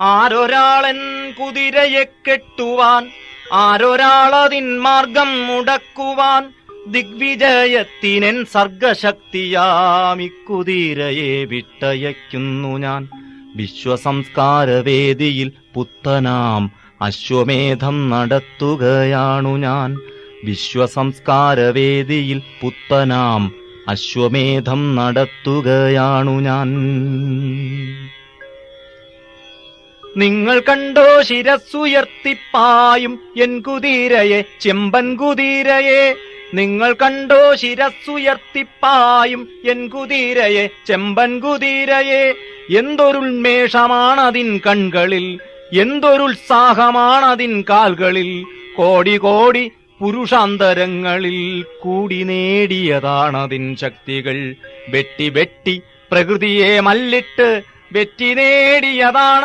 ആരൊരാളൻ കുതിരയെ കെട്ടുവാൻ, ആരൊരാളതിൻ മാർഗം മുടക്കുവാൻ, ദിഗ്വിജയത്തിനെൻ സർഗശക്തിയാമിക്കുതിരയെ വിട്ടയയ്ക്കുന്നു ഞാൻ. വിശ്വസംസ്കാരവേദിയിൽ പുത്തനാം അശ്വമേധം നടത്തുകയാണു ഞാൻ. വിശ്വസംസ്കാരവേദിയിൽ പുത്തനാം അശ്വമേധം നടത്തുകയാണു ഞാൻ. നിങ്ങൾ കണ്ടോ ശിരസ്സുയർത്തിപ്പായും എൻ കുതിരയെ, ചെമ്പൻ കുതിരയെ? നിങ്ങൾ കണ്ടോ ശിരസ്സുയർത്തിപ്പായും എൻ കുതിരയെ, ചെമ്പൻ കുതിരയെ? എന്തൊരുന്മേഷമാണതിൻ കൺകളിൽ, എന്തൊരുത്സാഹമാണതിൻ കാൽകളിൽ. കോടി കോടി പുരുഷാന്തരങ്ങളിൽ കൂടി നേടിയതാണതിൻ ശക്തികൾ. വെട്ടി വെട്ടി പ്രകൃതിയെ മല്ലിട്ട് വെറ്റി നേടിയതാണ്